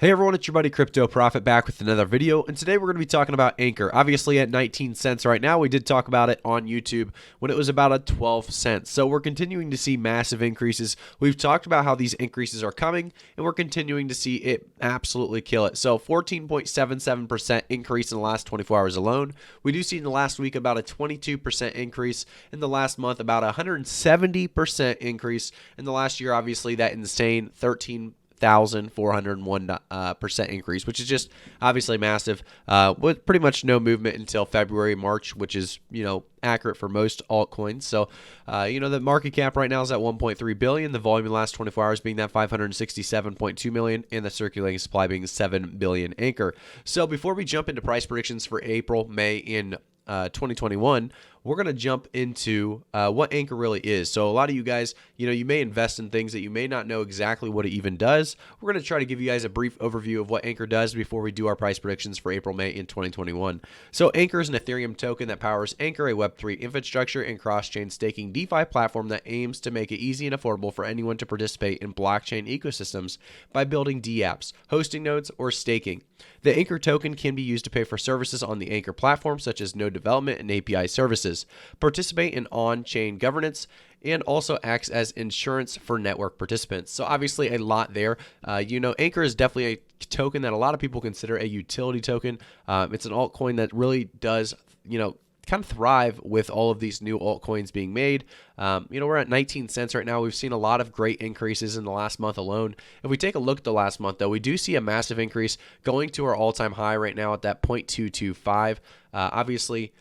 Hey everyone, it's your buddy Crypto Profit back with another video, and today we're going to be talking about Ankr. Obviously at 19 cents right now. We did talk about it on YouTube when it was about at 12 cents. So we're continuing to see massive increases. We've talked about how these increases are coming, and we're continuing to see it absolutely kill it. So 14.77% increase in the last 24 hours alone. We do see in the last week about a 22% increase. In the last month, about a 170% increase. In the last year, obviously that insane 13,401% increase, which is just obviously massive, with pretty much no movement until February, March, which is, accurate for most altcoins. So, the market cap right now is at 1.3 billion. The volume in the last 24 hours being that 567.2 million, and the circulating supply being 7 billion Ankr. So before we jump into price predictions for April, May, in 2021, we're going to jump into what Ankr really is. So a lot of you guys, you may invest in things that you may not know exactly what it even does. We're going to try to give you guys a brief overview of what Ankr does before we do our price predictions for April, May in 2021. So Ankr is an Ethereum token that powers Ankr, a Web3 infrastructure and cross-chain staking DeFi platform that aims to make it easy and affordable for anyone to participate in blockchain ecosystems by building dApps, hosting nodes, or staking. The Ankr token can be used to pay for services on the Ankr platform, such as node development and API services, participate in on-chain governance, and also acts as insurance for network participants. So obviously a lot there. Ankr is definitely a token that a lot of people consider a utility token. It's an altcoin that really does, kind of thrive with all of these new altcoins being made. We're at 19 cents right now. We've seen a lot of great increases in the last month alone. If we take a look at the last month, though, we do see a massive increase going to our all-time high right now at that 0.225. Obviously,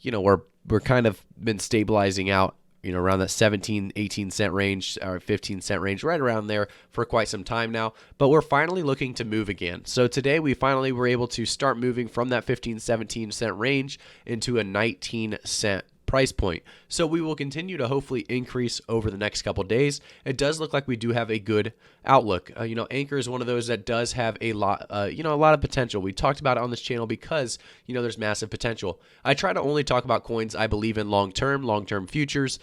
we're kind of been stabilizing out, around that 17, 18 cent range or 15 cent range, right around there for quite some time now. But we're finally looking to move again. So today we finally were able to start moving from that 15, 17 cent range into a 19 cent price point. So we will continue to hopefully increase over the next couple of days. It does look like we do have a good outlook. Ankr is one of those that does have a lot of potential. We talked about it on this channel because, there's massive potential. I try to only talk about coins I believe in long-term futures.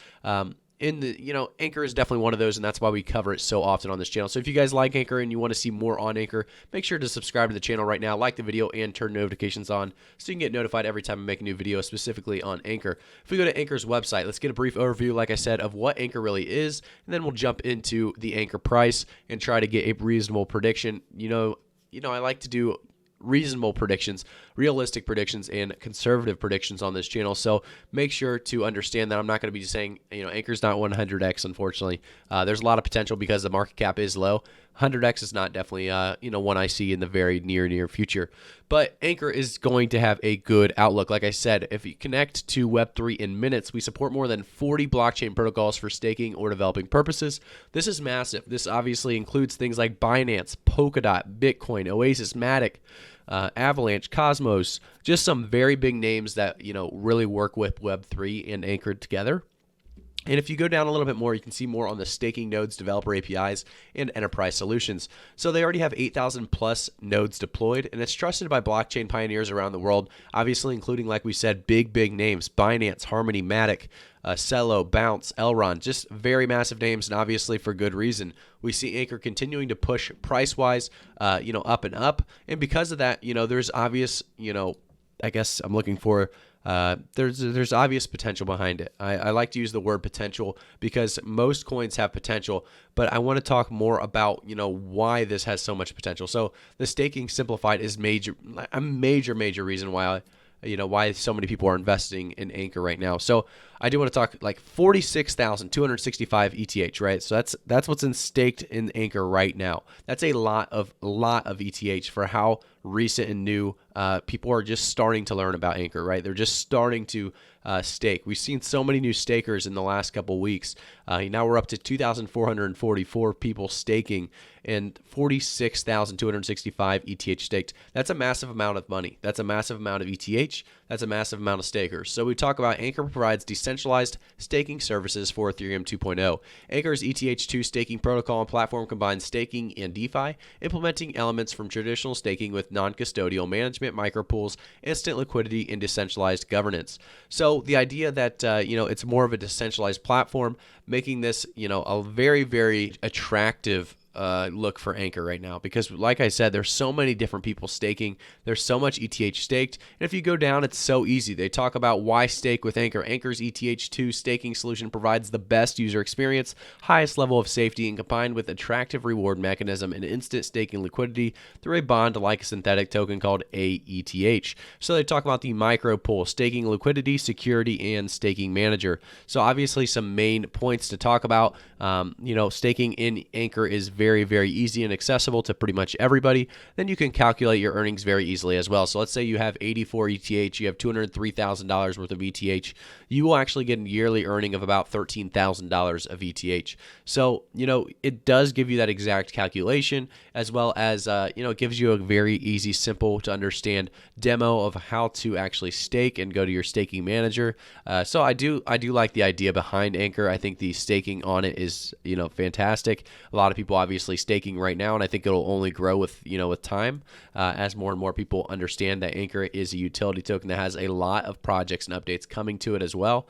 Ankr is definitely one of those, and that's why we cover it so often on this channel. So if you guys like Ankr and you want to see more on Ankr, make sure to subscribe to the channel right now, like the video, and turn notifications on so you can get notified every time I make a new video specifically on Ankr. If we go to Ankr's website, let's get a brief overview, like I said, of what Ankr really is, and then we'll jump into the Ankr price and try to get a reasonable prediction. I like to do reasonable predictions, realistic predictions, and conservative predictions on this channel. So make sure to understand that I'm not going to be saying, Ankr's not 100x, unfortunately. There's a lot of potential because the market cap is low. 100x is not definitely, one I see in the very near future. But Ankr is going to have a good outlook. Like I said, if you connect to Web3 in minutes, we support more than 40 blockchain protocols for staking or developing purposes. This is massive. This obviously includes things like Binance, Polkadot, Bitcoin, Oasis, Matic, Avalanche, Cosmos, just some very big names that, really work with Web3 and Ankr together. And if you go down a little bit more, you can see more on the staking nodes, developer APIs, and enterprise solutions. So they already have 8,000 plus nodes deployed, and it's trusted by blockchain pioneers around the world, obviously including, like we said, big names: Binance, Harmony, Matic, Celo, Bounce, Elrond, just very massive names, and obviously for good reason. We see Ankr continuing to push price-wise, up and up, and because of that, there's obvious, I guess I'm looking for, there's obvious potential behind it. I like to use the word potential because most coins have potential, but I want to talk more about, why this has so much potential. So the staking simplified is a major reason why why so many people are investing in Ankr right now. So I do want to talk like 46,265 ETH, right? So that's what's staked in Ankr right now. That's a lot of ETH for how recent and new people are just starting to learn about Ankr, right? They're just starting to stake. We've seen so many new stakers in the last couple weeks. Now we're up to 2,444 people staking and 46,265 ETH staked. That's a massive amount of money. That's a massive amount of ETH. That's a massive amount of stakers. So we talk about Ankr provides decentralized staking services for Ethereum 2.0. Ankr's ETH2 staking protocol and platform combines staking and DeFi, implementing elements from traditional staking with non-custodial management, micropools, instant liquidity, and decentralized governance. So the idea that it's more of a decentralized platform, making this a very attractive look for Ankr right now, because like I said, there's so many different people staking. There's so much ETH staked. And if you go down, it's so easy. They talk about why stake with Ankr. Ankr's ETH2 staking solution provides the best user experience, highest level of safety, and combined with attractive reward mechanism and instant staking liquidity through a bond like a synthetic token called AETH. So they talk about the micro pool, staking liquidity, security, and staking manager. So obviously some main points to talk about. Staking in Ankr is very, very easy and accessible to pretty much everybody. Then you can calculate your earnings very easily as well. So let's say you have 84 ETH, you have $203,000 worth of ETH. You will actually get a yearly earning of about $13,000 of ETH. So, it does give you that exact calculation, as well as, it gives you a very easy, simple to understand demo of how to actually stake and go to your staking manager. So I do like the idea behind Ankr. I think the staking on it is, fantastic. A lot of people obviously staking right now, and I think it'll only grow with time as more and more people understand that Ankr is a utility token that has a lot of projects and updates coming to it as well.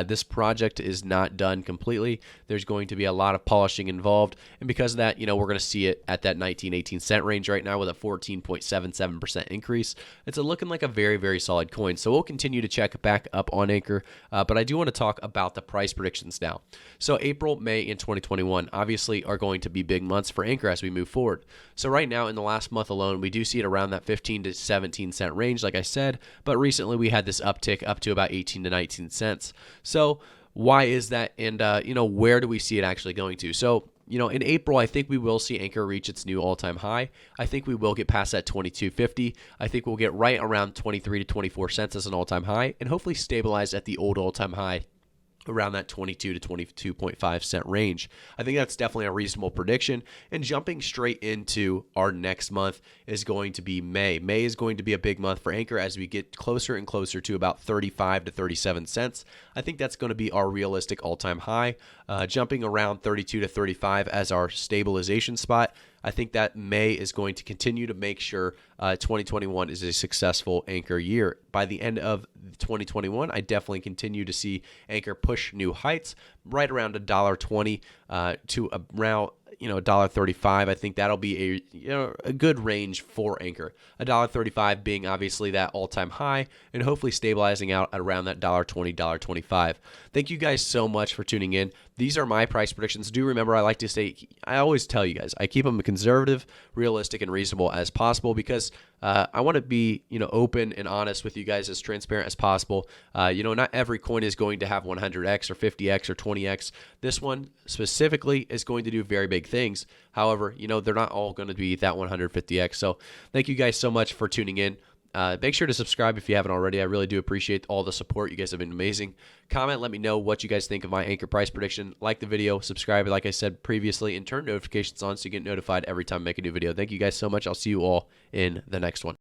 This project is not done completely. There's going to be a lot of polishing involved, and because of that, we're going to see it at that 19-18 cent range right now with a 14.77% increase. It's looking like a very, very solid coin. So we'll continue to check back up on Ankr, but I do want to talk about the price predictions now. So April, May, and 2021 obviously are going to be big months for Ankr as we move forward. So right now in the last month alone, we do see it around that 15 to 17 cent range, like I said, but recently we had this uptick up to about 18 to 19 cents. So why is that? And, where do we see it actually going to? So, in April, I think we will see Ankr reach its new all-time high. I think we will get past that 22.50. I think we'll get right around 23 to 24 cents as an all-time high, and hopefully stabilize at the old all-time high around that 22 to 22.5 cent range. I think that's definitely a reasonable prediction. And jumping straight into our next month is going to be May. May is going to be a big month for Ankr as we get closer and closer to about 35 to 37 cents. I think that's going to be our realistic all-time high, jumping around 32 to 35 as our stabilization spot. I think that May is going to continue to make sure 2021 is a successful Ankr year. By the end of 2021, I definitely continue to see Ankr push new heights, right around $1.20 to around $1.35. I think that'll be a good range for Ankr. $1.35 being obviously that all-time high, and hopefully stabilizing out at around that $1.20, $1.25. Thank you guys so much for tuning in. These are my price predictions. Do remember, I always tell you guys, I keep them conservative, realistic, and reasonable as possible, because I want to be open and honest with you guys, as transparent as possible. Not every coin is going to have 100x or 50x or 20x. This one specifically is going to do very big things. However, they're not all going to be that 150x. So thank you guys so much for tuning in. Make sure to subscribe if you haven't already. I really do appreciate all the support. You guys have been amazing. Comment, let me know what you guys think of my Ankr price prediction. Like the video, subscribe, like I said previously, and turn notifications on so you get notified every time I make a new video. Thank you guys so much. I'll see you all in the next one.